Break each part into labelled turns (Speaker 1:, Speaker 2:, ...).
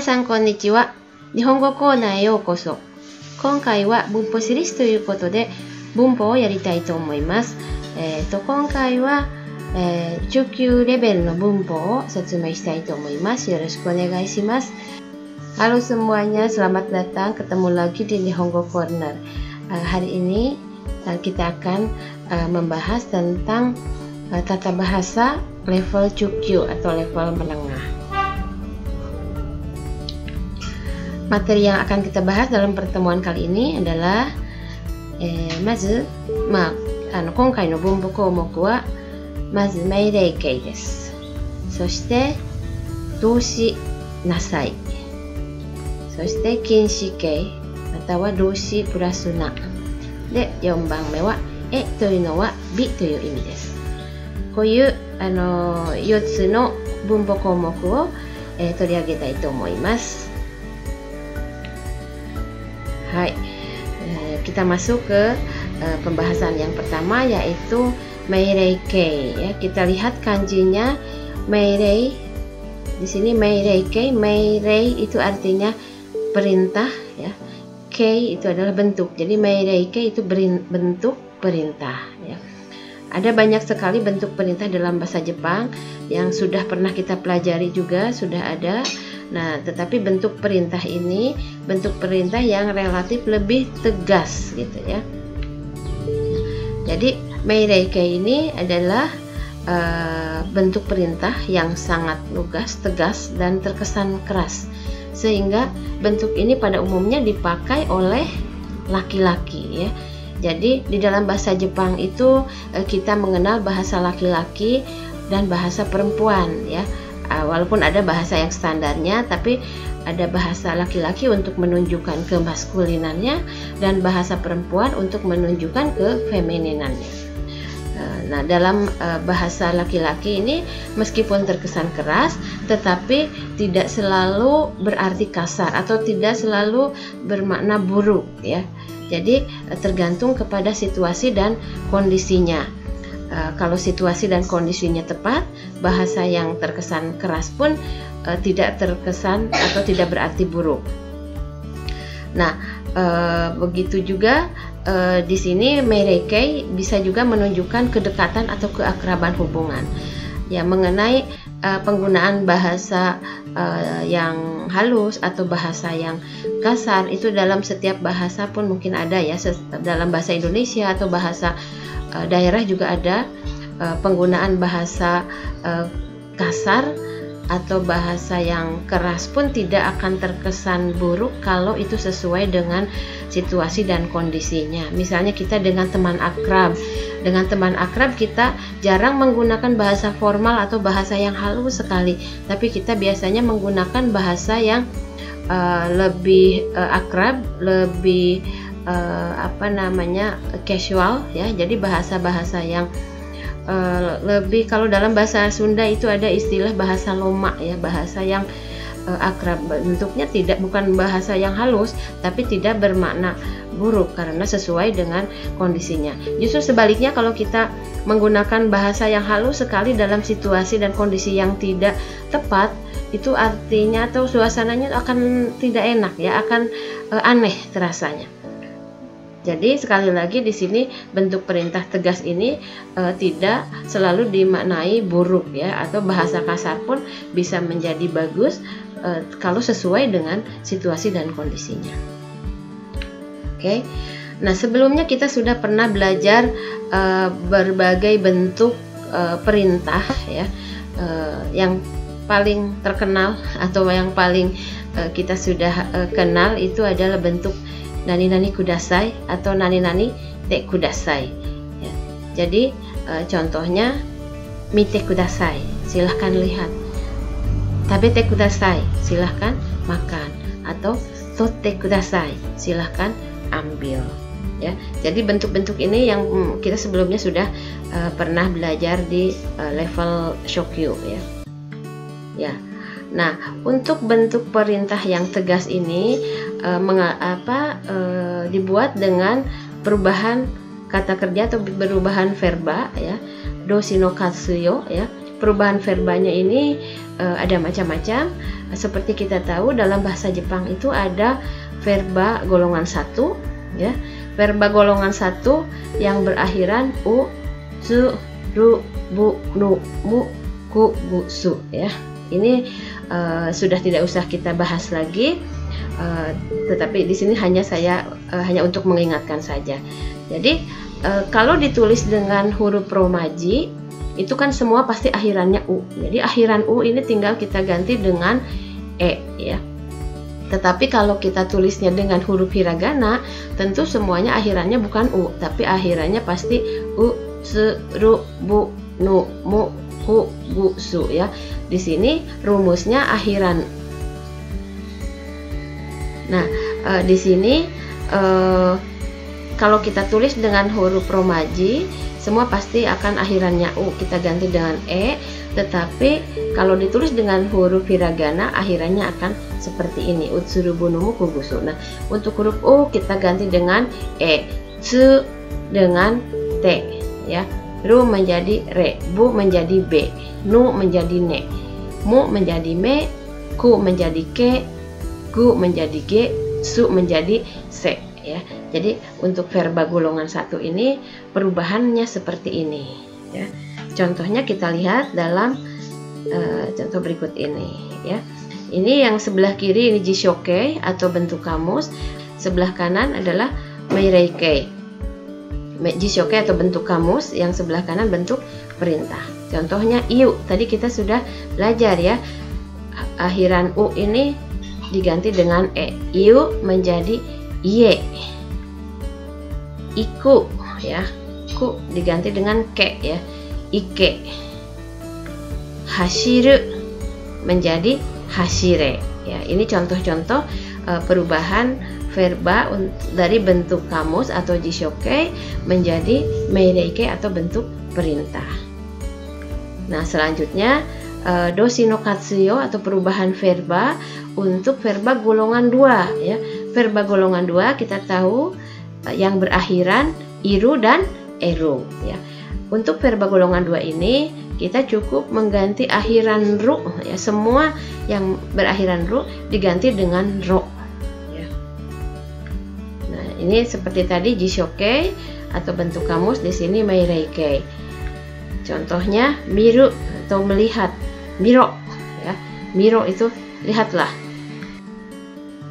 Speaker 1: 皆さんこんにちは。日本語コーナーへようこそ。今回は文法シリーズということで文法をやりたいと思います。今回は、中級レベルの文法を説明したいと思います。よろしくお願いします。Halo semuanya, selamat datang. Ketemu lagi di Nihongo Corner. Hari ini kita akan membahas tentang tata bahasa level Chukyu atau level menengah. Materi yang akan kita bahas dalam pertemuan kali ini adalah mazu, konkai no bunbu koumoku wa mazu meirei kei desu. Soshite doushi nasai. Soshite kinshi kei atawa doushi purasu na. De, 4番目はえというのは美という意味です。こういう4つの文法項目を、取り上げたいと思います。Hai, kita masuk ke pembahasan yang pertama yaitu meirei kei. Ya, kita lihat kanjinya meirei. Di sini meirei kei. Meirei itu artinya perintah, ya. Kei itu adalah bentuk. Jadi meirei kei itu bentuk perintah, ya. Ada banyak sekali bentuk perintah dalam bahasa Jepang yang sudah pernah kita pelajari juga, sudah ada. Nah, tetapi bentuk perintah ini bentuk perintah yang relatif lebih tegas gitu ya. Jadi meirei kei ini adalah bentuk perintah yang sangat lugas, tegas dan terkesan keras. Sehingga bentuk ini pada umumnya dipakai oleh laki-laki ya. Jadi di dalam bahasa Jepang itu kita mengenal bahasa laki-laki dan bahasa perempuan ya. Walaupun ada bahasa yang standarnya, tapi ada bahasa laki-laki untuk menunjukkan kemaskulinannya dan bahasa perempuan untuk menunjukkan kefemininannya. Nah, dalam bahasa laki-laki ini meskipun terkesan keras, tetapi tidak selalu berarti kasar atau tidak selalu bermakna buruk ya. Jadi tergantung kepada situasi dan kondisinya. Kalau situasi dan kondisinya tepat, bahasa yang terkesan keras pun tidak terkesan atau tidak berarti buruk. Nah, begitu juga di sini meirei kei bisa juga menunjukkan kedekatan atau keakraban hubungan. Ya, mengenai penggunaan bahasa yang halus atau bahasa yang kasar itu dalam setiap bahasa pun mungkin ada ya. Dalam bahasa Indonesia atau bahasa daerah juga ada penggunaan bahasa kasar atau bahasa yang keras pun tidak akan terkesan buruk kalau itu sesuai dengan situasi dan kondisinya. Misalnya kita dengan teman akrab. Dengan teman akrab kita jarang menggunakan bahasa formal atau bahasa yang halus sekali, tapi kita biasanya menggunakan bahasa yang lebih akrab, lebih casual ya. Jadi bahasa-bahasa yang lebih, kalau dalam bahasa Sunda itu ada istilah bahasa loma ya, bahasa yang akrab. Bentuknya bukan bahasa yang halus, tapi tidak bermakna buruk karena sesuai dengan kondisinya. Justru sebaliknya, kalau kita menggunakan bahasa yang halus sekali dalam situasi dan kondisi yang tidak tepat, itu artinya atau suasananya akan tidak enak ya, akan aneh terasanya. Jadi sekali lagi di sini bentuk perintah tegas ini tidak selalu dimaknai buruk ya, atau bahasa kasar pun bisa menjadi bagus kalau sesuai dengan situasi dan kondisinya. Oke. Nah, sebelumnya kita sudah pernah belajar berbagai bentuk perintah ya. Yang paling terkenal atau yang paling kita sudah kenal itu adalah bentuk nani-nani kudasai atau nani-nani te kudasai ya. Jadi contohnya mite kudasai, silahkan lihat. Tabete kudasai, silahkan makan. Atau totte kudasai, silahkan ambil ya. Jadi bentuk-bentuk ini yang kita sebelumnya sudah pernah belajar di level Shokyu ya. Ya. Nah, untuk bentuk perintah yang tegas ini dibuat dengan perubahan kata kerja atau perubahan verba ya. Doshi no katsuyo ya. perubahan verbanya ini ada macam-macam. Seperti kita tahu dalam bahasa Jepang itu ada verba golongan 1 ya. Verba golongan 1 yang berakhiran u, su, ru, bu, nu, mu, ku, gu, su ya. Ini sudah tidak usah kita bahas lagi. Tetapi di sini hanya hanya untuk mengingatkan saja. Jadi kalau ditulis dengan huruf romaji itu kan semua pasti akhirannya u. Jadi akhiran u ini tinggal kita ganti dengan e ya. Tetapi kalau kita tulisnya dengan huruf hiragana, tentu semuanya akhirannya bukan u, tapi akhirannya pasti u, se, ru, bu, nu, mu, ku, gu, su ya. Di sini rumusnya akhiran. Nah, di sini kalau kita tulis dengan huruf romaji, semua pasti akan akhirannya u, kita ganti dengan e. Tetapi kalau ditulis dengan huruf hiragana, akhirannya akan seperti ini, utsuru bunumu kugusu. Nah, untuk huruf u kita ganti dengan e, tsu dengan t ya, ru menjadi re, bu menjadi b, nu menjadi ne, mu menjadi me, ku menjadi ke, gu menjadi g, su menjadi se ya. Jadi untuk verba golongan 1 ini perubahannya seperti ini ya. Contohnya kita lihat dalam contoh berikut ini ya. Ini yang sebelah kiri ini jishoke atau bentuk kamus, sebelah kanan adalah meireikei. Jishoke atau bentuk kamus, yang sebelah kanan bentuk perintah. Contohnya iu, tadi kita sudah belajar ya. Akhiran u ini diganti dengan e. Iu menjadi ie. Iku ya. Ku diganti dengan ke ya. Ike. Hashiru menjadi hashire ya. Ini contoh-contoh perubahan verba dari bentuk kamus atau jishoke menjadi meireike atau bentuk perintah. Nah, selanjutnya doshi no katsuyo atau perubahan verba untuk verba golongan 2 ya. Verba golongan 2 kita tahu yang berakhiran iru dan eru ya. Untuk verba golongan 2 ini kita cukup mengganti akhiran ru ya, semua yang berakhiran ru diganti dengan ro ya. Nah, ini seperti tadi jishoke atau bentuk kamus, di sini meireike. Contohnya miru atau melihat, miro ya. Miro itu lihatlah.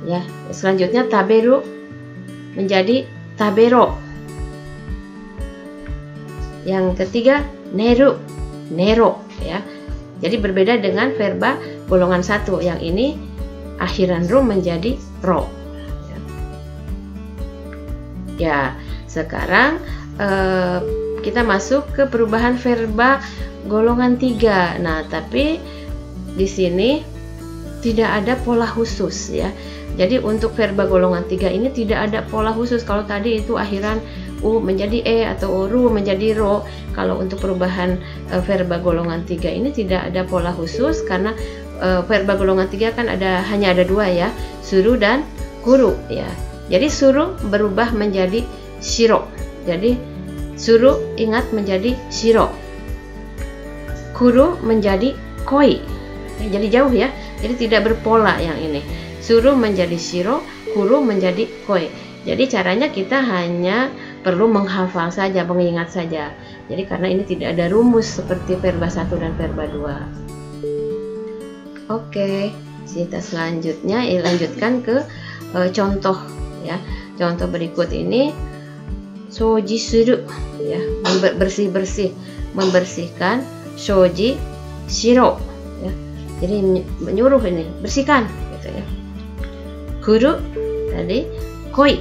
Speaker 1: Ya, selanjutnya taberu menjadi tabero. Yang ketiga neru, nero ya. Jadi berbeda dengan verba golongan 1, yang ini akhiran ru menjadi ro ya. Sekarang kita masuk ke perubahan verba golongan 3. Nah, tapi di sini tidak ada pola khusus ya. Jadi untuk verba golongan 3 ini tidak ada pola khusus. Kalau tadi itu akhiran u menjadi e atau ru menjadi ro. Kalau untuk perubahan verba golongan 3 ini tidak ada pola khusus, karena verba golongan 3 kan hanya ada 2 ya, suru dan kuru ya. Jadi suru berubah menjadi shiro. Jadi suru ingat menjadi shiro. Kuru menjadi koi. Jadi jauh ya. Jadi tidak berpola yang ini. Suru menjadi shiro, kuru menjadi koi. Jadi caranya kita hanya perlu menghafal saja, mengingat saja. Jadi karena ini tidak ada rumus seperti verba 1 dan verba 2. Oke, kita selanjutnya lanjutkan ke contoh ya. Contoh berikut ini shoji suru ya, bersih-bersih, membersihkan. Shoji shiro ya. Jadi menyuruh ini, bersihkan gitu ya. Kuru tadi koi.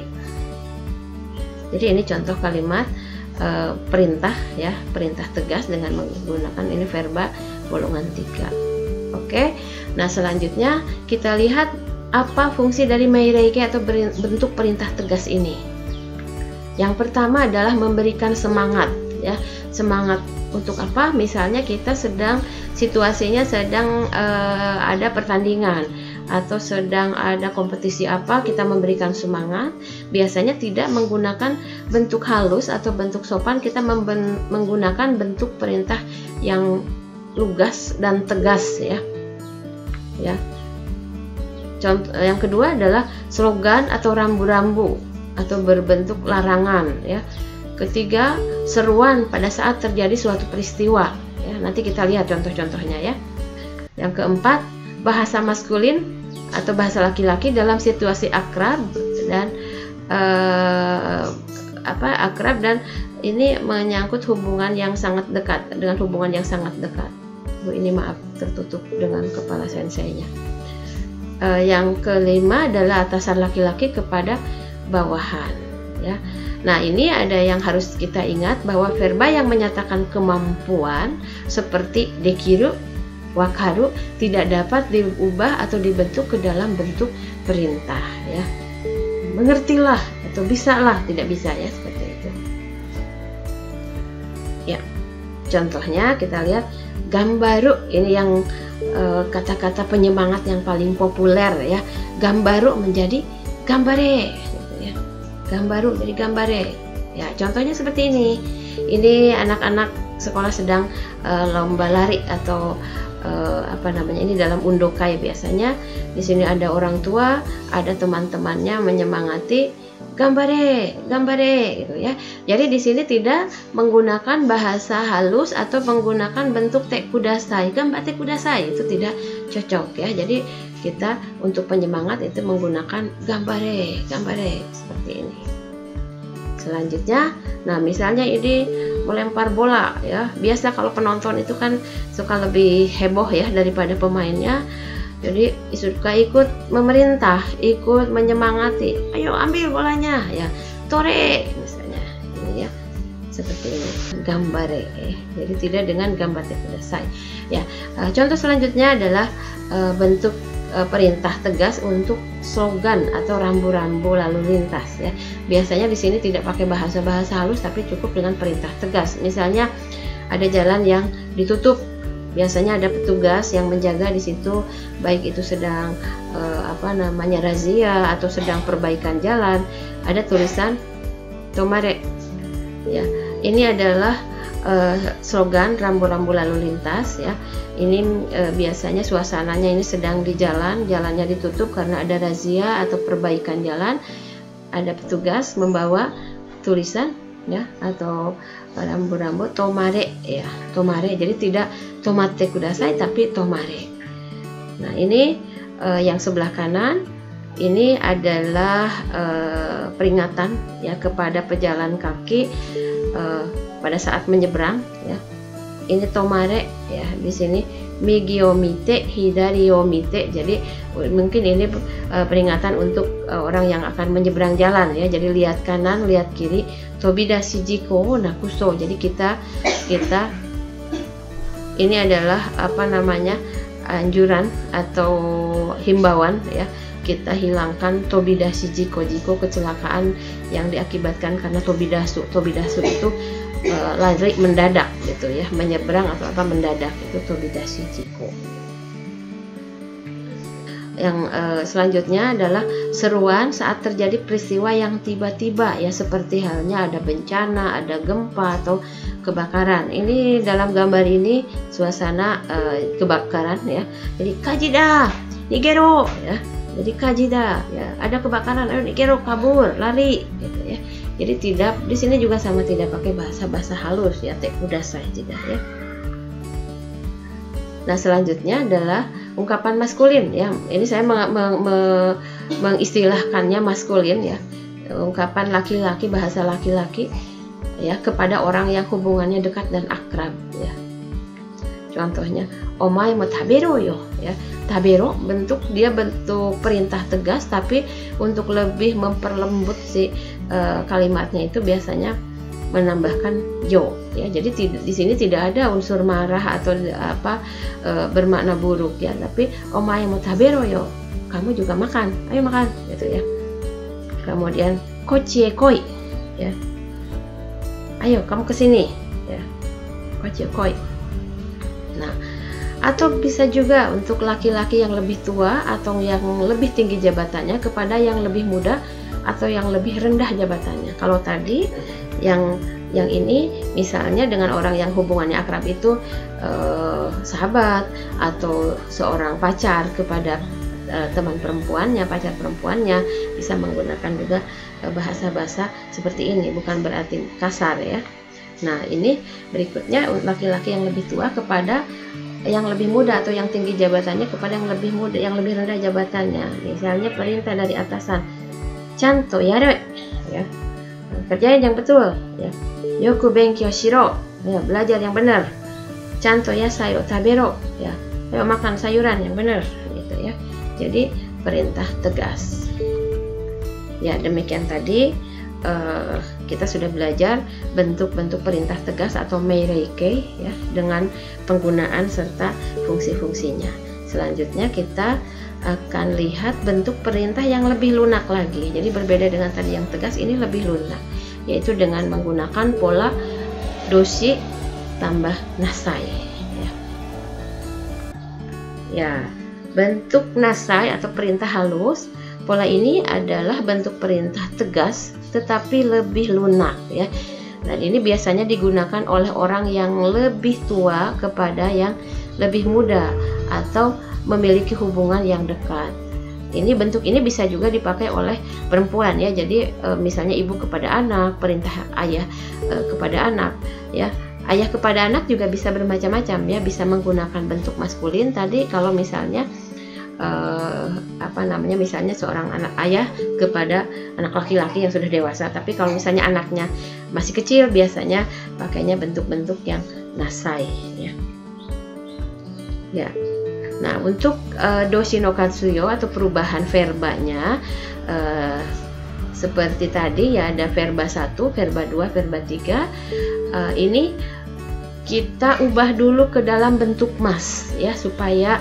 Speaker 1: Jadi ini contoh kalimat perintah ya, perintah tegas dengan menggunakan ini verba golongan 3. Oke. Nah, selanjutnya kita lihat apa fungsi dari meireike atau bentuk perintah tegas ini. Yang pertama adalah memberikan semangat ya. Semangat untuk apa? Misalnya kita situasinya sedang ada pertandingan atau sedang ada kompetisi apa, kita memberikan semangat. Biasanya tidak menggunakan bentuk halus atau bentuk sopan, kita menggunakan bentuk perintah yang lugas dan tegas ya. Contoh yang kedua adalah slogan atau rambu-rambu atau berbentuk larangan ya. Ketiga, seruan pada saat terjadi suatu peristiwa ya. Nanti kita lihat contoh-contohnya ya. Yang keempat, bahasa maskulin atau bahasa laki-laki dalam situasi akrab dan akrab dan ini menyangkut hubungan yang sangat dekat, dengan hubungan yang sangat dekat. Ini maaf tertutup dengan kepala senseinya. Yang kelima adalah atasan laki-laki kepada bawahan ya. Nah, ini ada yang harus kita ingat bahwa verba yang menyatakan kemampuan seperti dekiru, wakaru tidak dapat diubah atau dibentuk ke dalam bentuk perintah ya. Mengertilah atau bisalah, tidak bisa ya, seperti itu. Ya. Contohnya kita lihat gambaru, ini yang kata-kata penyemangat yang paling populer ya. Gambaru menjadi gambare gitu ya. Gambaru jadi gambare. Ya, contohnya seperti ini. Ini anak-anak sekolah sedang lomba lari atau ini dalam undokai biasanya. Di sini ada orang tua, ada teman-temannya menyemangati gambare, gambare gitu ya. Jadi di sini tidak menggunakan bahasa halus atau menggunakan bentuk te kudasai. Gambate kudasai itu tidak cocok ya. Jadi kita untuk penyemangat itu menggunakan gambare, gambare seperti ini. Selanjutnya, nah misalnya ini melempar bola ya. Biasa kalau penonton itu kan suka lebih heboh ya daripada pemainnya. Jadi suka ikut memerintah, ikut menyemangati. Ayo ambil bolanya ya. Tore misalnya. Ini ya. Seperti ini. Gambare. Jadi tidak dengan gambate kudasai. Ya. Contoh selanjutnya adalah bentuk perintah tegas untuk slogan atau rambu-rambu lalu lintas ya. Biasanya di sini tidak pakai bahasa-bahasa halus tapi cukup dengan perintah tegas. Misalnya ada jalan yang ditutup, biasanya ada petugas yang menjaga di situ, baik itu sedang razia atau sedang perbaikan jalan. Ada tulisan tomare ya. Ini adalah slogan rambu-rambu lalu lintas ya. Ini biasanya suasananya ini sedang di jalan, jalannya ditutup karena ada razia atau perbaikan jalan. Ada petugas membawa tulisan ya atau rambu-rambu tomare ya, tomare. Jadi tidak tomate kudasai tapi tomare. Nah, ini yang sebelah kanan ini adalah peringatan ya kepada pejalan kaki pada saat menyeberang ya. Ini tomare ya, di sini migi o mite, hidari o mite. Jadi mungkin ini peringatan untuk orang yang akan menyeberang jalan ya. Jadi lihat kanan, lihat kiri. Tobidashi jiko nakuso. Jadi kita ini adalah anjuran atau himbauan ya. Kita hilangkan tobidashi jiko, kecelakaan yang diakibatkan karena tobidasu itu lari mendadak gitu ya, menyeberang atau mendadak, itu tobidashi jiko. Yang selanjutnya adalah seruan saat terjadi peristiwa yang tiba-tiba ya, seperti halnya ada bencana, ada gempa atau kebakaran. Ini dalam gambar ini suasana kebakaran ya. Jadi kajida, nigero ya. Jadi kajida ya, ada kebakaran, ayo nigero, kabur, lari gitu ya. Jadi tidak, di sini juga sama, tidak pakai bahasa-bahasa halus ya, te kudasai tidak ya. Nah, selanjutnya adalah ungkapan maskulin ya. Ini saya mengistilahkannya maskulin ya. Ungkapan laki-laki, bahasa laki-laki ya kepada orang yang hubungannya dekat dan akrab ya. Contohnya, omae mo tabero yo ya. Tabero bentuk perintah tegas, tapi untuk lebih memperlembut si kalimatnya itu biasanya menambahkan yo ya. Jadi di sini tidak ada unsur marah atau bermakna buruk ya, tapi omae mo tabero yo, kamu juga makan, ayo makan gitu ya. Kemudian kochie koi ya, ayo kamu kesini ya, kochie koi. Nah, atau bisa juga untuk laki-laki yang lebih tua atau yang lebih tinggi jabatannya kepada yang lebih muda atau yang lebih rendah jabatannya. Kalau tadi yang Yang ini misalnya dengan orang yang hubungannya akrab itu sahabat atau seorang pacar kepada teman perempuannya, pacar perempuannya, bisa menggunakan juga bahasa-bahasa seperti ini, bukan berarti kasar ya. Nah, ini berikutnya laki-laki yang lebih tua kepada yang lebih muda atau yang tinggi jabatannya kepada yang lebih muda, yang lebih rendah jabatannya. Misalnya perintah dari atasan, chanto yare, ya, kerjain yang betul, ya. Yoku benkyou shiro, ya, belajar yang benar. Chanto yasai o tabero, ya, ayo makan sayuran yang benar, gitu ya. Jadi perintah tegas. Ya, demikian tadi kita sudah belajar bentuk-bentuk perintah tegas atau meireikei ya, dengan penggunaan serta fungsi-fungsinya. Selanjutnya kita akan lihat bentuk perintah yang lebih lunak lagi. Jadi berbeda dengan tadi yang tegas, ini lebih lunak, yaitu dengan menggunakan pola doshi tambah nasai. Ya, bentuk nasai atau perintah halus, pola ini adalah bentuk perintah tegas tetapi lebih lunak ya. Dan ini biasanya digunakan oleh orang yang lebih tua kepada yang lebih muda atau memiliki hubungan yang dekat. Ini bentuk ini bisa juga dipakai oleh perempuan ya. Jadi misalnya ibu kepada anak, perintah ayah kepada anak ya. Ayah kepada anak juga bisa bermacam-macam ya, bisa menggunakan bentuk maskulin tadi kalau misalnya misalnya seorang anak ayah kepada anak laki-laki yang sudah dewasa. Tapi kalau misalnya anaknya masih kecil, biasanya pakainya bentuk-bentuk yang nasai ya. Ya. Nah, untuk doshi no katsuyo atau perubahan verbanya seperti tadi ya, ada verba 1, verba 2, verba 3. Ini kita ubah dulu ke dalam bentuk mas ya, supaya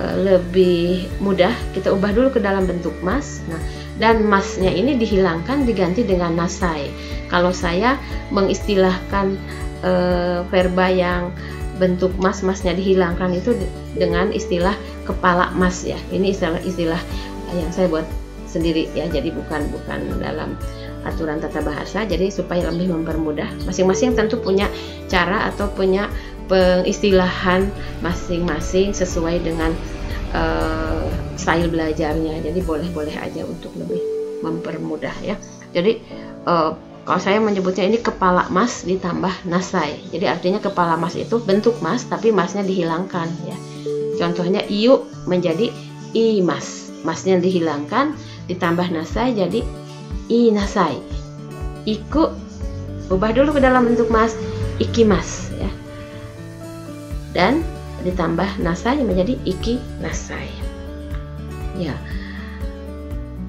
Speaker 1: lebih mudah. Kita ubah dulu ke dalam bentuk mas. Nah, dan masnya ini dihilangkan diganti dengan nasai. Kalau saya mengistilahkan verba yang bentuk masnya dihilangkan itu dengan istilah kepala mas ya. Ini istilah yang saya buat sendiri ya. Jadi bukan dalam aturan tata bahasa. Jadi supaya lebih mempermudah, masing-masing tentu punya cara atau punya pengistilahan masing-masing sesuai dengan style belajarnya. Jadi boleh-boleh aja untuk lebih mempermudah ya. Jadi kalau saya menyebutnya ini kepala mas ditambah nasai. Jadi artinya kepala mas itu bentuk mas tapi masnya dihilangkan ya. Contohnya iyu menjadi i mas, masnya dihilangkan ditambah nasai jadi i nasai. Iku ubah dulu ke dalam bentuk mas, ikimas ya. Dan ditambah nasai menjadi iki nasai. Ya.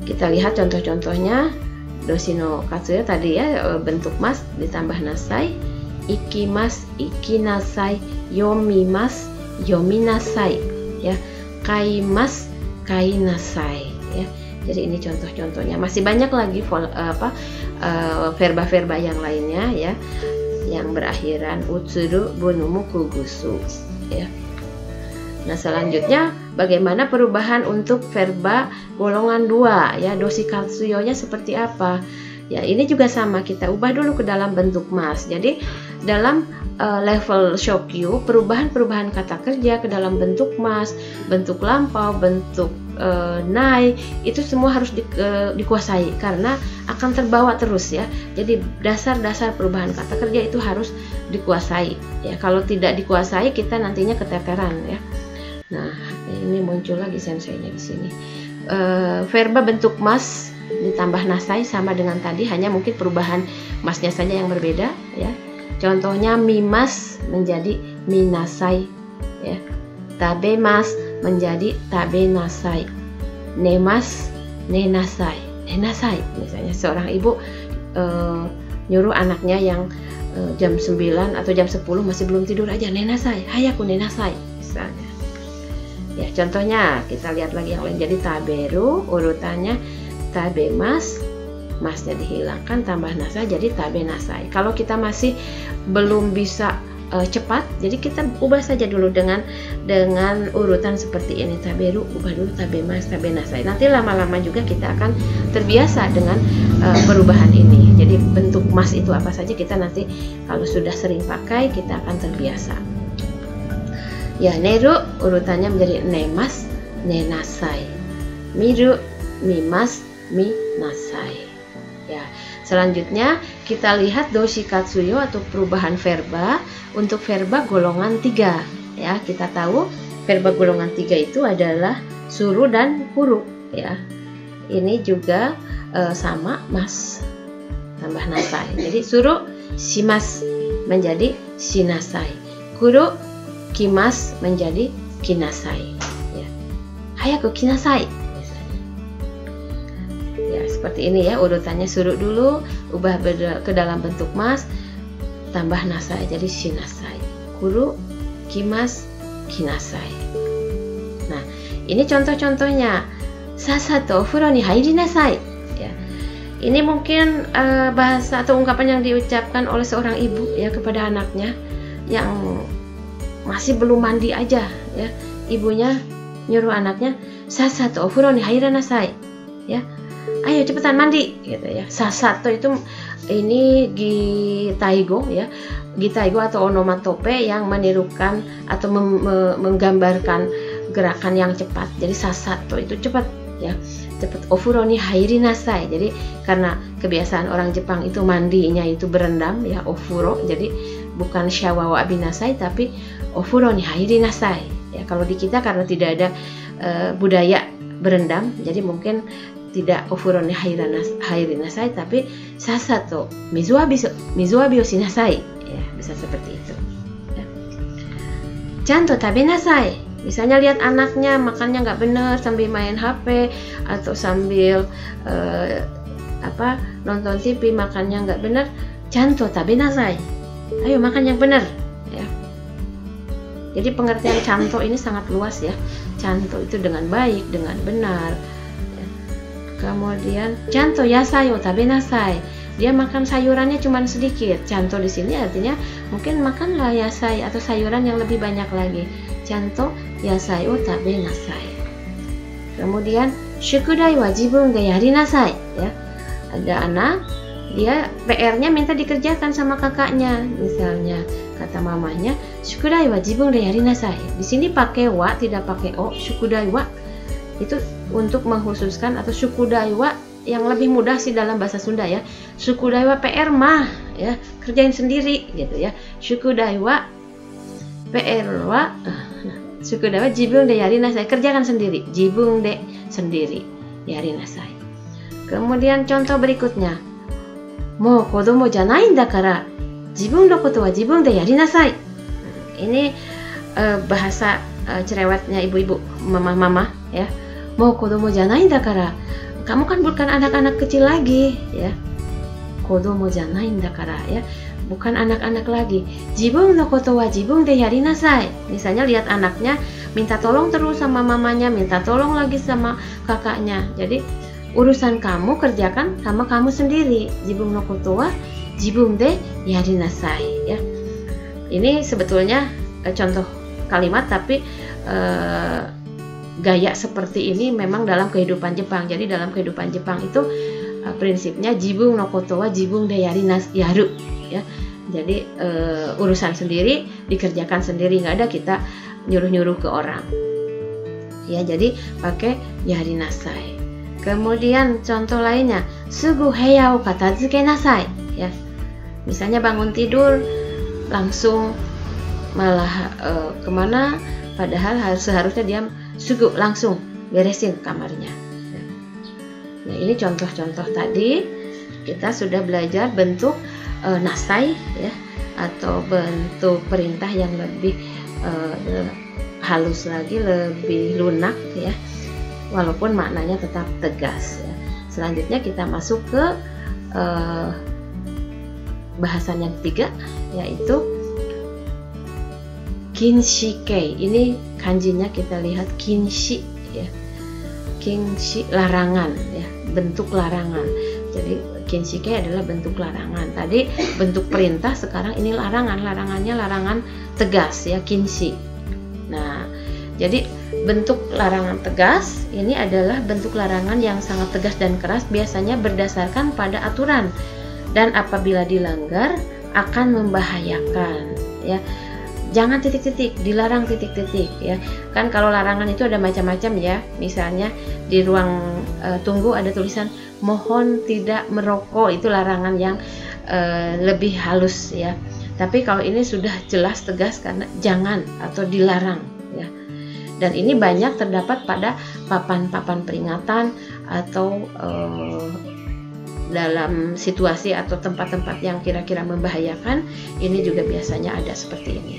Speaker 1: Kita lihat contoh-contohnya. Doshi no katsuyo tadi ya, bentuk mas ditambah nasai, ikimas, ikinasai, yomimas, yominasai ya, kaimas, kainasai ya. Jadi ini contoh-contohnya. Masih banyak lagi verba-verba yang lainnya ya, yang berakhiran utsuru, bunumu, kugusu ya. Nah, selanjutnya bagaimana perubahan untuk verba golongan 2 ya, doshi katsuyo-nya seperti apa? Ya, ini juga sama, kita ubah dulu ke dalam bentuk mas. Jadi dalam level shokyu, perubahan-perubahan kata kerja ke dalam bentuk mas, bentuk lampau, bentuk nai, itu semua harus dikuasai karena akan terbawa terus ya. Jadi dasar-dasar perubahan kata kerja itu harus dikuasai ya. Kalau tidak dikuasai, kita nantinya keteteran ya. Nah, ini muncul lagi senseinya di sini. Verba bentuk mas ditambah nasai sama dengan tadi, hanya mungkin perubahan masnya saja yang berbeda ya. Contohnya mimas menjadi minasai ya. Tabemas menjadi tabenasai. Nemas, nenasai. Nenasai misalnya seorang ibu nyuruh anaknya yang jam 9 atau jam 10 masih belum tidur aja, nenasai, hayaku nenasai misalnya. Ya, contohnya kita lihat lagi yang lain. Jadi taberu urutannya tabemas, masnya dihilangkan tambah nasai jadi tabenasai. Kalau kita masih belum bisa cepat, jadi kita ubah saja dulu dengan urutan seperti ini. Taberu, ubah dulu tabemasu, tabenasai. Nanti lama-lama juga kita akan terbiasa dengan perubahan ini. Jadi bentuk mas itu apa saja kita nanti kalau sudah sering pakai kita akan terbiasa. Ya, neru urutannya menjadi nemas, nenasai. Miru, mimas, minasai. Ya, selanjutnya kita lihat doshikatsuyo atau perubahan verba. Untuk verba golongan 3 ya, kita tahu verba golongan 3 itu adalah suru dan kuru ya. Ini juga sama mas tambah nasai. Jadi suru shimas menjadi shinasai, kuru kimas menjadi kinasai ya. Hayaku kinasai misalnya. Ya, seperti ini ya urutannya. Suru dulu, ubah ke dalam bentuk mas, tambah nasai jadi shinasai, kuru, kimas, kinasai. Nah, ini contoh-contohnya. Sasato ofuro ni hairi nasai. Ya. Ini mungkin bahasa atau ungkapan yang diucapkan oleh seorang ibu ya kepada anaknya yang masih belum mandi aja ya. Ibunya nyuruh anaknya, sasato ofuro ni hairi nasai. Ya. Ayo cepetan mandi gitu ya. Sasato itu ini gitaigo ya, gitaigo atau onomatope yang menirukan atau menggambarkan gerakan yang cepat. Jadi sasato itu cepat ya, cepat. Ofuro ni hairi nasai. Jadi karena kebiasaan orang Jepang itu mandinya itu berendam ya, ofuro. Jadi bukan shawa wa abinasai tapi ofuro ni hairi nasai. Ya, kalau di kita karena tidak ada budaya berendam, jadi mungkin tidak ofuro ni hairi nasai tapi sasato mizuabi o shinasai ya, bisa seperti itu ya. Chanto tabenasai, misalnya lihat anaknya makannya nggak benar sambil main HP atau sambil nonton TV makannya nggak benar, chanto tabenasai, ayo makan yang benar ya. Jadi pengertian chanto ini sangat luas ya. Chanto itu dengan baik, dengan benar. Kemudian chanto yasai o tabenasai, dia makan sayurannya cuma sedikit. Chanto di sini artinya mungkin makanlah yasai atau sayuran yang lebih banyak lagi. Chanto yasai o tabenasai. Kemudian shukudai wa jibun de yarinasai ya. Ada anak, dia PR-nya minta dikerjakan sama kakaknya. Misalnya kata mamanya, shukudai wa jibun de yarinasai. Di sini pakai wa, tidak pakai o. Shukudai wa itu untuk mengkhususkan, atau sukudaiwa yang lebih mudah sih dalam bahasa Sunda ya. Sukudaiwa PR mah ya, kerjain sendiri gitu ya. Sukudaiwa PR wa, sukudaiwa jibung de yarinasai, kerjakan sendiri. Jibung de sendiri, yarinasai. Kemudian contoh berikutnya, mo kodomo janai ndakara jibung no koto wa jibung de yarinasai. Ini bahasa cerewetnya ibu-ibu, mama-mama ya. Mau kodomo janai ndakara, kamu kan bukan anak-anak kecil lagi ya. Kodomo janai ndakara ya, bukan anak-anak lagi. Jibung no koto wa jibung de yarinasai. Misalnya lihat anaknya minta tolong terus sama mamanya, minta tolong lagi sama kakaknya. Jadi urusan kamu kerjakan sama kamu sendiri. Jibung no koto wa jibung de yarinasai ya. Ini sebetulnya contoh kalimat, tapi gaya seperti ini memang dalam kehidupan Jepang. Jadi dalam kehidupan Jepang itu prinsipnya jibung no koto wa jibung de yaru ya. Jadi urusan sendiri dikerjakan sendiri, nggak ada kita nyuruh-nyuruh ke orang ya. Jadi pakai yarinasai. Kemudian contoh lainnya, sugu heya o katazuke nasai ya. Misalnya bangun tidur langsung malah kemana, padahal seharusnya dia sugu langsung beresin kamarnya. Nah, ini contoh-contoh tadi kita sudah belajar bentuk nasai ya, atau bentuk perintah yang lebih halus lagi, lebih lunak ya, walaupun maknanya tetap tegas ya. Selanjutnya kita masuk ke bahasan yang ketiga, yaitu kinshikei. Ini kanjinya kita lihat kinshi ya. Kinshi larangan ya, bentuk larangan. Jadi kinshike adalah bentuk larangan. Tadi bentuk perintah, sekarang ini larangan. Larangannya larangan tegas ya, kinshi. Nah, jadi bentuk larangan tegas ini adalah bentuk larangan yang sangat tegas dan keras, biasanya berdasarkan pada aturan, dan apabila dilanggar akan membahayakan ya. Jangan titik-titik, dilarang titik-titik ya. Kan kalau larangan itu ada macam-macam ya. Misalnya di ruang tunggu ada tulisan mohon tidak merokok, itu larangan yang lebih halus ya. Tapi kalau ini sudah jelas tegas karena jangan atau dilarang ya. Dan ini banyak terdapat pada papan-papan peringatan atau dalam situasi atau tempat-tempat yang kira-kira membahayakan, ini juga biasanya ada seperti ini.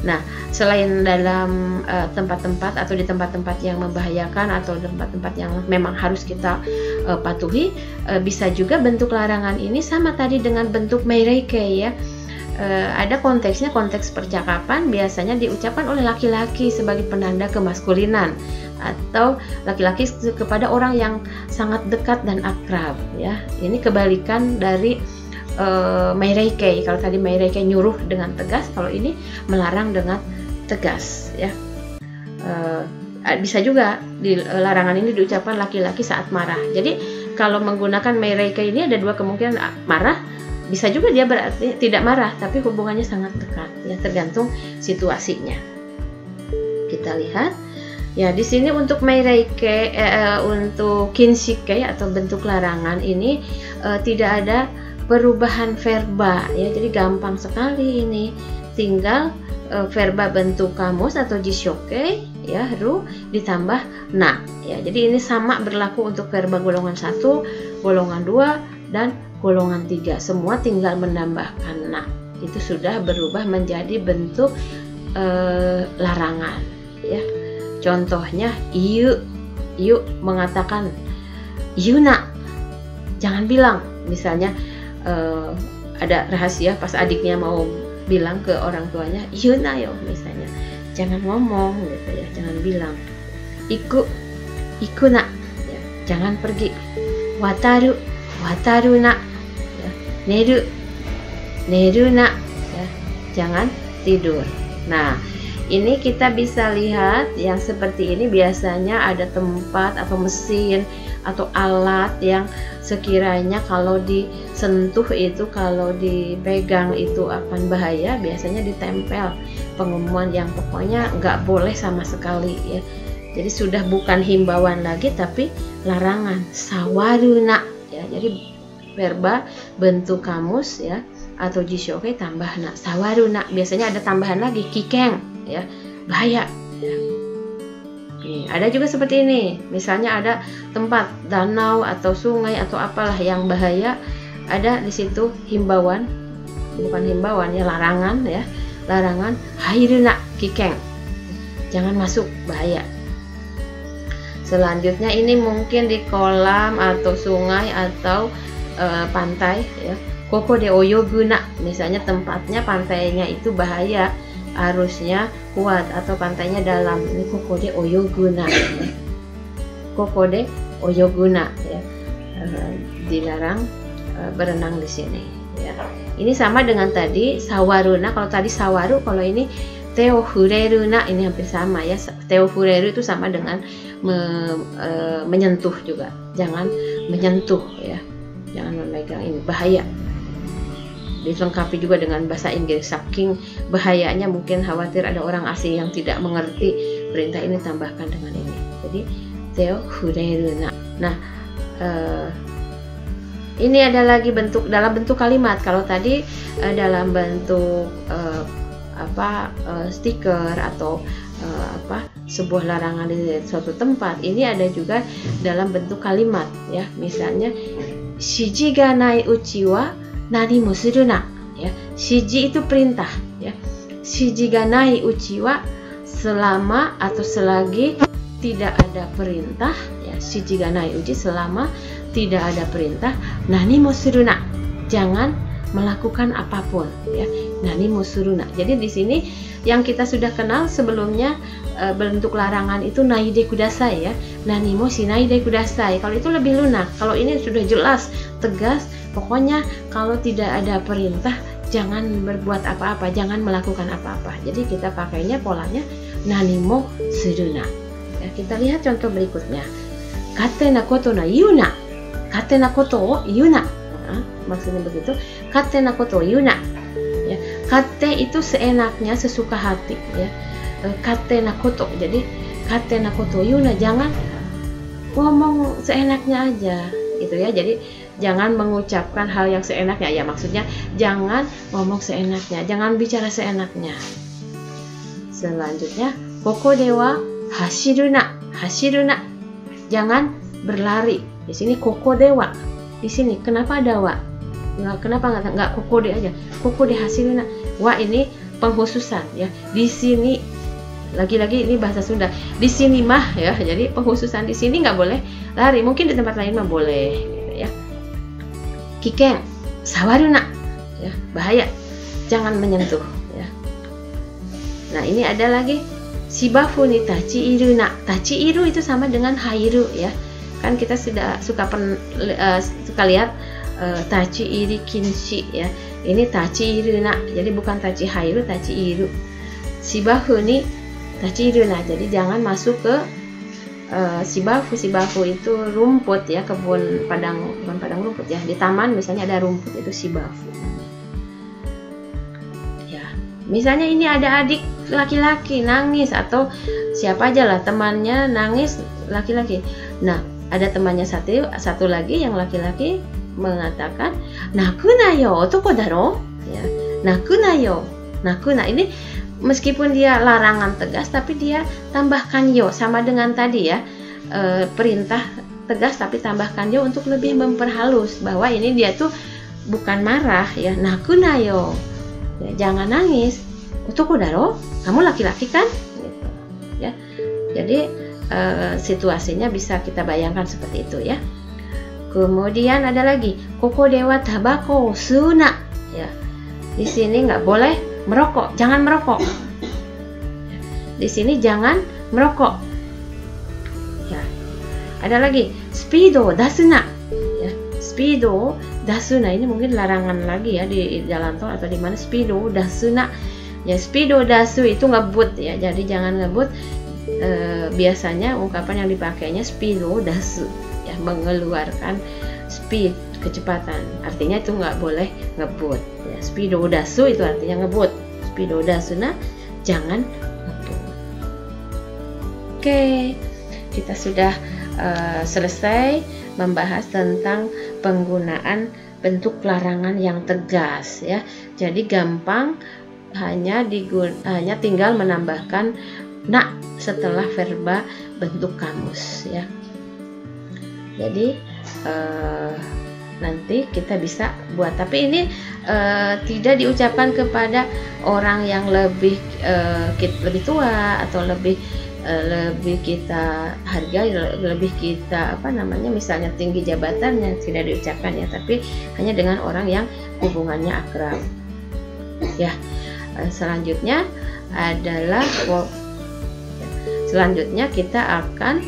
Speaker 1: Nah, selain dalam tempat-tempat atau di tempat-tempat yang membahayakan atau tempat-tempat yang memang harus kita patuhi, bisa juga bentuk larangan ini sama tadi dengan bentuk meireike ya. Ada konteksnya, konteks percakapan biasanya diucapkan oleh laki-laki sebagai penanda kemaskulinan atau laki-laki kepada orang yang sangat dekat dan akrab ya. Ini kebalikan dari meireike. Kalau tadi meireike nyuruh dengan tegas, kalau ini melarang dengan tegas ya. Bisa juga di larangan ini diucapkan laki-laki saat marah. Jadi kalau menggunakan meireike ini ada dua kemungkinan, marah, bisa juga dia berarti tidak marah tapi hubungannya sangat dekat ya, tergantung situasinya. Kita lihat ya di sini untuk meireike, untuk kinshike atau bentuk larangan ini tidak ada perubahan verba ya, jadi gampang sekali ini, tinggal verba bentuk kamus atau jishoke ya, ru ditambah na ya. Jadi ini sama berlaku untuk verba golongan 1, golongan 2 dan golongan 3, semua tinggal menambahkan na, itu sudah berubah menjadi bentuk larangan ya. Contohnya iyu mengatakan yuna, jangan bilang. Misalnya ada rahasia pas adiknya mau bilang ke orang tuanya yuna yo, misalnya jangan ngomong gitu ya, jangan bilang. Iku na ya, jangan pergi. Wataru na ya, neru na ya, jangan tidur. Nah, ini kita bisa lihat yang seperti ini biasanya ada tempat atau mesin atau alat yang sekiranya kalau disentuh itu, kalau dipegang itu akan bahaya, biasanya ditempel pengumuman yang pokoknya nggak boleh sama sekali ya. Jadi sudah bukan himbauan lagi tapi larangan, sawaruna ya. Jadi verba bentuk kamus ya atau jishoke tambah na, sawaruna, biasanya ada tambahan lagi kikeng ya, bahaya ya. Ada juga seperti ini, misalnya ada tempat danau atau sungai atau apalah yang bahaya, ada di situ himbauan, bukan himbauan ya, larangan ya, larangan hairuna kikeng, jangan masuk, bahaya. Selanjutnya ini mungkin di kolam atau sungai atau pantai ya, koko de oyoguna, misalnya tempatnya pantainya itu bahaya, arusnya kuat atau pantainya dalam, ini kokode oyoguna ya. Kokode oyoguna ya, dilarang berenang di sini ya. Ini sama dengan tadi sawaruna, kalau tadi sawaru, kalau ini teo fureruna, ini hampir sama ya. Teo fureru itu sama dengan menyentuh juga, jangan menyentuh ya, jangan memegang, ini bahaya. Dilengkapi juga dengan bahasa Inggris, saking bahayanya mungkin khawatir ada orang asing yang tidak mengerti perintah ini, tambahkan dengan ini. Jadi teo fureruna. Nah, ini ada lagi bentuk dalam bentuk kalimat. Kalau tadi dalam bentuk stiker atau sebuah larangan di suatu tempat, ini ada juga dalam bentuk kalimat ya. Misalnya shiji ga nai uchi wa nani mo suru na ya. Shiji itu perintah ya. Shiji ga nai uchi wa, selama atau selagi tidak ada perintah ya. Shiji ga nai uchi, selama tidak ada perintah. Nani mo suru na, jangan melakukan apapun ya. Nani mo suru na. Jadi di sini yang kita sudah kenal sebelumnya, bentuk larangan itu naide kudasai ya. Nani mo shinaide kudasai. Kalau itu lebih lunak. Kalau ini sudah jelas, tegas. Pokoknya kalau tidak ada perintah, jangan berbuat apa-apa, jangan melakukan apa-apa. Jadi kita pakainya polanya nani mo suruna. Ya, kita lihat contoh berikutnya. Kate na koto na yuna. Kate na koto o yuna. Nah, maksudnya begitu. Kate na koto o yuna. Ya, kate itu seenaknya, sesuka hati ya. Kate na koto. Jadi kate na koto yuna, jangan ngomong seenaknya aja gitu ya. Jadi jangan mengucapkan hal yang seenaknya ya, maksudnya jangan ngomong seenaknya, jangan bicara seenaknya. Selanjutnya, koko dewa hashiruna. Hashiruna, jangan berlari. Di sini koko dewa. Di sini kenapa ada wa? Kenapa nggak koko de aja? Koko de hashiruna. Wa ini penghususan ya. Di sini lagi-lagi ini bahasa Sunda. Di sini mah ya. Jadi penghususan di sini nggak boleh lari. Mungkin di tempat lain mah boleh gitu ya. Kiken sawaruna ya, bahaya, jangan menyentuh ya. Nah, ini ada lagi shibafu ni tachi iruna. Tachi iru itu sama dengan hairu ya. Kan kita sudah suka lihat tachi iri kinshi ya. Ini tachi iruna. Jadi bukan tachi hairu, tachi iru. Shibafu ni tachi iruna. Jadi jangan masuk ke shibafu itu rumput ya, bukan padang rumput ya. Di taman misalnya ada rumput, itu shibafu. Ya, misalnya ini ada adik laki-laki nangis atau siapa aja lah temannya nangis laki-laki. Nah, ada temannya satu lagi yang laki-laki mengatakan nakunayo otoko daro ya. Nakunayo. Nakuna ini meskipun dia larangan tegas, tapi dia tambahkan yo, sama dengan tadi ya, perintah tegas tapi tambahkan yo untuk lebih memperhalus bahwa ini dia tuh bukan marah ya. Nakunayo ya, jangan nangis. Otoko daro, kamu laki-laki kan gitu, ya. Jadi situasinya bisa kita bayangkan seperti itu ya. Kemudian ada lagi koko dewa tabako suna ya. Di sini nggak boleh merokok, jangan merokok. Di sini jangan merokok. Ya. Ada lagi speedo dasuna. Ya, speedo dasuna ini mungkin larangan lagi ya di jalan tol atau di mana. Speedo dasuna. Ya, speedo dasu itu ngebut ya. Jadi jangan ngebut. Biasanya ungkapan yang dipakainya speedo dasu ya, mengeluarkan speed, kecepatan. Artinya itu nggak boleh ngebut ya. Speedo dasu itu artinya ngebut. Speedo dasuna, jangan ngebut. Oke, kita sudah selesai membahas tentang penggunaan bentuk larangan yang tegas ya. Jadi gampang, hanya tinggal menambahkan na setelah verba bentuk kamus ya. Jadi nanti kita bisa buat, tapi ini tidak diucapkan kepada orang yang lebih tua atau lebih kita hargai, lebih kita misalnya tinggi jabatan, yang tidak diucapkan ya, tapi hanya dengan orang yang hubungannya akrab ya. Selanjutnya kita akan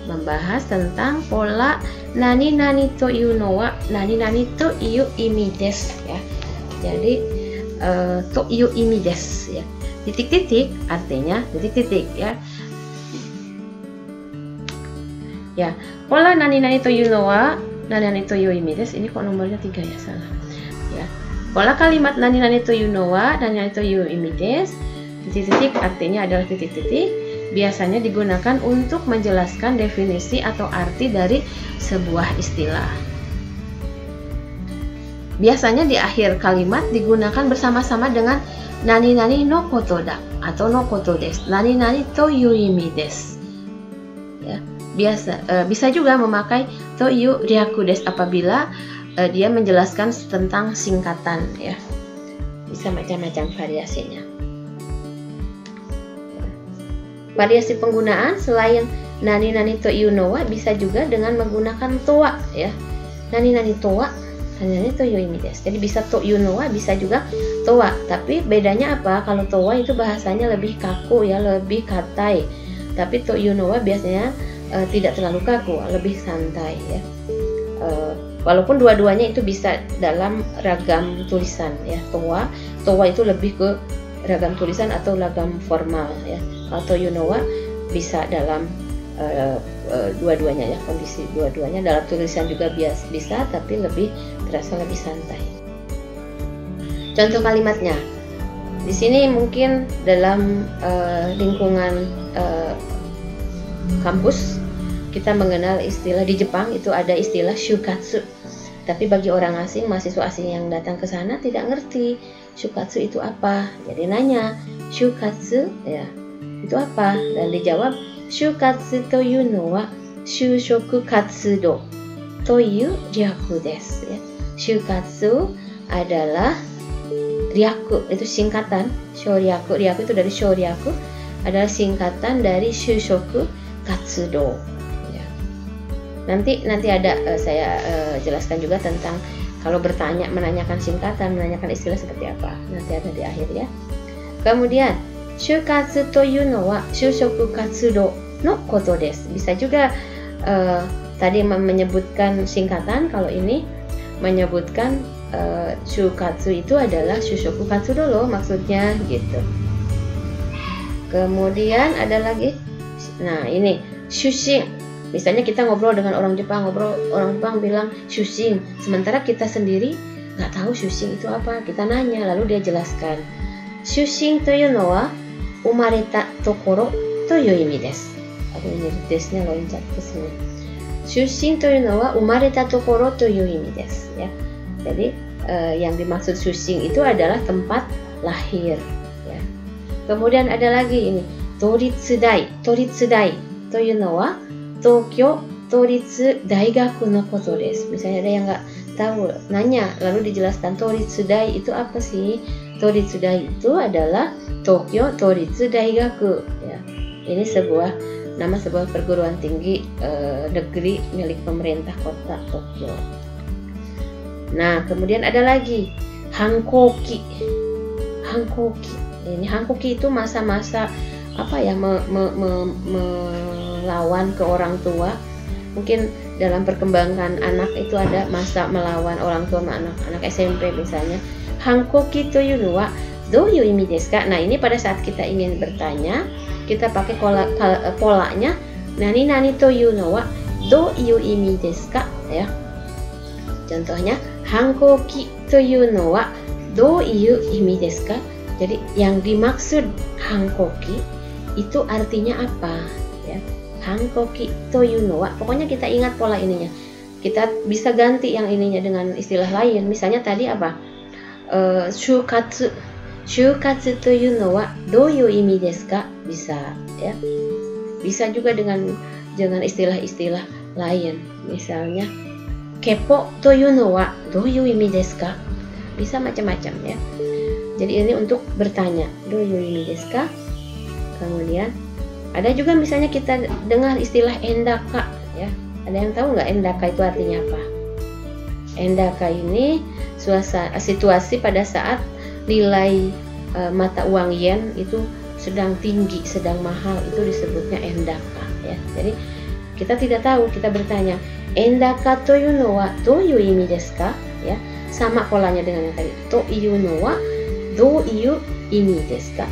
Speaker 1: membahas tentang pola nani nani to iu no wa nani nani to iu imi desu ya. Jadi to iu imi desu ya. Titik-titik artinya titik-titik ya. Ya, pola nani nani to iu no wa nani nani to iu imi desu, ini kok nomornya 3 ya, salah. Ya. Pola kalimat nani nani to iu no wa nani nani to iu imi desu. Titik-titik artinya adalah titik-titik. Biasanya digunakan untuk menjelaskan definisi atau arti dari sebuah istilah. Biasanya di akhir kalimat digunakan bersama-sama dengan nani nani no koto da atau no koto desu, nani nani to yu imi desu. Ya, bisa juga memakai to yu ryaku desu apabila dia menjelaskan tentang singkatan ya. Bisa macam-macam variasinya. Variasi penggunaan selain nani nani to iu no wa bisa juga dengan menggunakan toa ya. Nani nani toa Nani to yu imi desu. Jadi bisa to yu no wa, bisa juga towa. Tapi bedanya apa? Kalau towa itu bahasanya lebih kaku ya, lebih katai. Tapi to yu no wa biasanya tidak terlalu kaku, lebih santai ya. Walaupun dua-duanya itu bisa dalam ragam tulisan ya. Towa itu lebih ke ragam tulisan atau ragam formal ya. Kalau to yu no wa bisa dalam dua-duanya ya, kondisi dua-duanya. Dalam tulisan juga bisa, tapi terasa lebih santai. Contoh kalimatnya di sini mungkin dalam lingkungan kampus kita mengenal istilah, di Jepang itu ada istilah shukatsu. Tapi bagi orang asing, mahasiswa asing yang datang ke sana tidak ngerti shukatsu itu apa. Jadi nanya, shukatsu ya, itu apa? Dan dijawab, shukatsu to yu no wa shushoku katsudo to yu ryaku desu ya. Shukatsu adalah ryaku, itu singkatan. Shoryaku, ryaku itu dari shoryaku, adalah singkatan dari shushoku katsudo. Nanti ada saya jelaskan juga tentang kalau bertanya, menanyakan singkatan, menanyakan istilah seperti apa. Nanti ada di akhir ya. Kemudian, shukatsu to yu no wa shushoku katsudo no koto desu. Bisa juga tadi menyebutkan singkatan, kalau ini menyebutkan shukatsu itu adalah shushoku katsudo loh maksudnya gitu. Kemudian ada lagi, nah ini shushin. Misalnya kita ngobrol dengan orang Jepang, orang Jepang bilang shushin, sementara kita sendiri nggak tahu shushin itu apa. Kita nanya, lalu dia jelaskan. Shushin to yu no wa umareta tokoro to yu imi desu. Aku ini desnya loncat ke sini. Shushin to yu no wa umareta tokoro to yu imi desu ya. Jadi yang dimaksud shushin itu adalah tempat lahir ya. Kemudian ada lagi ini toritsudai to yu no wa Tokyo Toritsu Daigaku no koto desu. Misalnya ada yang nggak tahu, nanya, lalu dijelaskan Toritsudai itu apa sih? Toritsudai itu adalah Tokyo Toritsu Daigaku ya. Ini nama sebuah perguruan tinggi negeri milik pemerintah kota Tokyo. Nah, kemudian ada lagi Hankoki. Ini Hankoki itu masa-masa apa ya, melawan ke orang tua. Mungkin dalam perkembangan anak itu ada masa melawan orang tua sama anak SMP misalnya. Hankoki to yu no wa do yu imi desu ka? Nah, ini pada saat kita ingin bertanya, kita pakai polanya nani to yu no wa do yu imi desu ka ya. Contohnya Hankoki to yu no wa do yu imi desu ka? Jadi yang dimaksud Hankoki itu artinya apa ya? Hankoki to yu no wa, pokoknya kita ingat pola ininya. Kita bisa ganti yang ininya dengan istilah lain. Misalnya tadi apa? Shukatsu to yu no wa do yu imi desu ka? Bisa ya. Bisa juga dengan istilah-istilah lain. Misalnya kepo to yu no wa do yu imi desu ka? Bisa macam-macam ya. Jadi ini untuk bertanya, do yu imi desu ka? Kemudian ada juga misalnya kita dengar istilah endaka ya. Ada yang tahu nggak endaka itu artinya apa? Endaka ini situasi pada saat nilai mata uang yen itu sedang tinggi, sedang mahal, itu disebutnya endaka ya. Jadi kita tidak tahu, kita bertanya, endaka to yu no wa do yu imi desu ka? Ya, sama polanya dengan yang tadi. To yu no wa do yu imi desu ka?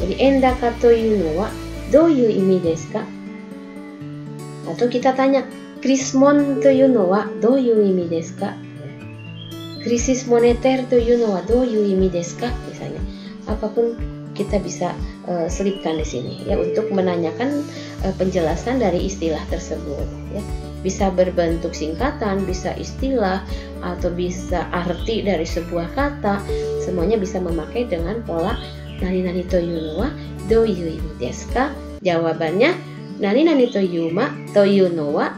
Speaker 1: Jadi endaka to yu no wa do yu imi desu ka? Atau kita tanya, krismon to yu no wa do yu imi desu ka? Krisis moneter to yu no wa do yu imi desu ka? Misalnya, apapun kita bisa selipkan di sini ya untuk menanyakan penjelasan dari istilah tersebut ya. Bisa berbentuk singkatan, bisa istilah, atau bisa arti dari sebuah kata. Semuanya bisa memakai dengan pola nani to yu no wa do yu imi desu ka? Jawabannya nani to yu no wa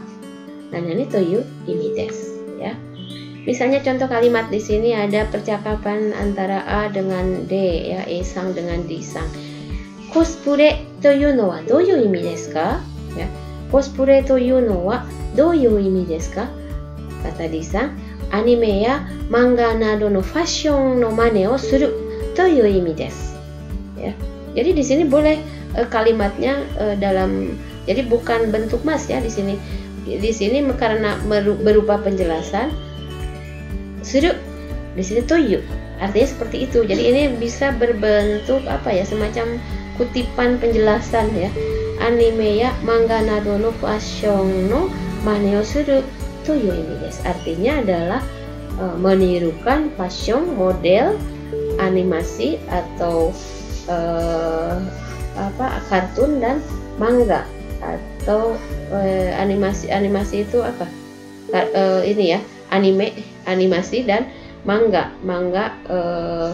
Speaker 1: nani to yu imi desu ya. Misalnya contoh kalimat di sini ada percakapan antara A dengan D ya, E-sang dengan D-sang. Cosplay to yu no wa do yu imi desu ka? Ya. Cosplay to yu no wa do yu imi desu ka? Kata D-sang, anime ya manga nado no fashion no mane o suru toyu imi desu. Ya. Jadi di sini boleh kalimatnya dalam, jadi bukan bentuk mas ya di sini. Di sini karena berupa penjelasan suru, di sini toyu. Artinya seperti itu. Jadi ini bisa berbentuk apa ya, semacam kutipan penjelasan ya. Anime ya manga nado no fashion no mane o suru toyu imi desu. Artinya adalah menirukan fashion, model, animasi atau kartun dan manga atau animasi itu apa? Ini ya, animasi dan manga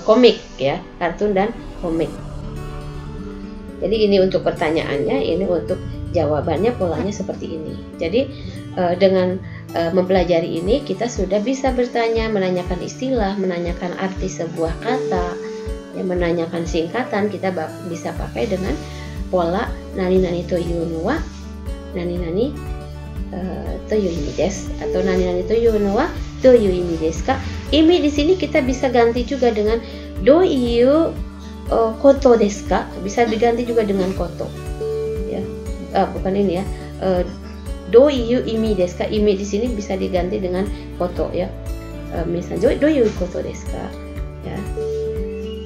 Speaker 1: komik ya, kartun dan komik. Jadi ini untuk pertanyaannya, ini untuk jawabannya polanya seperti ini. Jadi dengan mempelajari ini kita sudah bisa bertanya, menanyakan istilah, menanyakan arti sebuah kata, ya, menanyakan singkatan. Kita bisa pakai dengan pola nani nani toyu no wa nani nani toyu imi desu atau nani nani toyu no wa toyu imi desu ka. Imi di sini kita bisa ganti juga dengan doiyu koto desu ka, bisa diganti juga dengan koto. Ya, bukan ini ya. Doiyu imi desu ka, imi di sini bisa diganti dengan koto ya. Misalnya doiyu koto desu ka. Ya.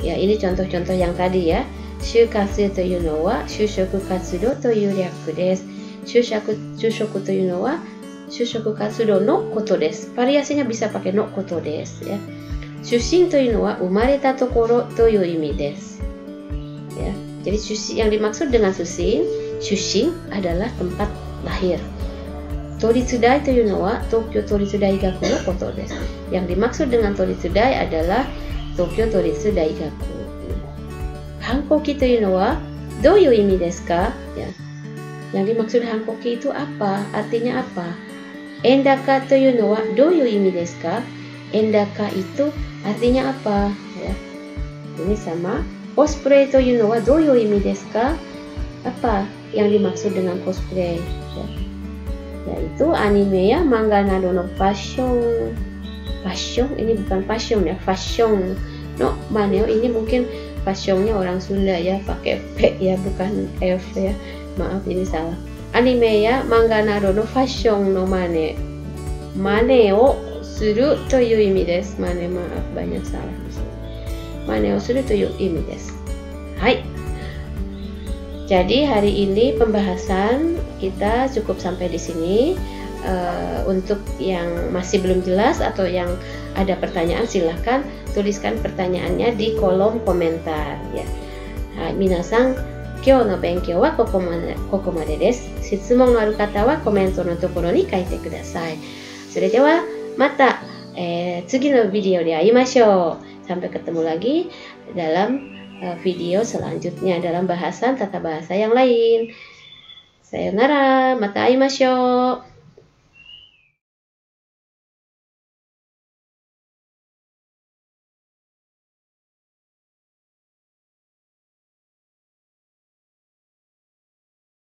Speaker 1: Ya, ini contoh-contoh yang tadi ya. Shukatsu toいうのは就職活動という略です。就職というのは就職活動のことです。Variasinya bisa pakai no koto desu ya. 出身というのは生まれたところという意味です。Ya, jadi yang dimaksud dengan sushin adalah tempat lahir. Toritsudai toいうのは東京都立大学のことです。Yang dimaksud dengan Toritsudai adalah Tokyo Toritsu Daigaku. Hankoki toいうのはどういう意味ですか? Ya. Yang dimaksud hankoki itu apa? Artinya apa? Endaka toいうのはどういう意味ですか? Endaka itu artinya apa? Ya. Ini sama. Cosplay toいうのはどういう意味ですか? Apa yang dimaksud dengan cosplay? Ya. Yaitu anime ya manga nado no fashion. Fashion ini bukan fashion ya, fashion no maneo ini mungkin fashionnya orang Sunda ya, pakai P ya bukan F ya, maaf ini salah. Anime ya manga nado no fashion no mane o suru toいう意味です。mane maaf banyak salah di sini. Mane o suru toいう意味です。Hai. Jadi hari ini pembahasan kita cukup sampai di sini. Untuk yang masih belum jelas atau yang ada pertanyaan, silahkan tuliskan pertanyaannya di kolom komentar ya. Minasan, kyou no benkyou wa koko made desu. Shitsumon no aru kata wa komento no tokoro ni kaite kudasai. Soredewa mata tsugi no video de aimashou. Sampai ketemu lagi dalam video selanjutnya dalam bahasan tata bahasa yang lain. Sayonara, mata aimashou.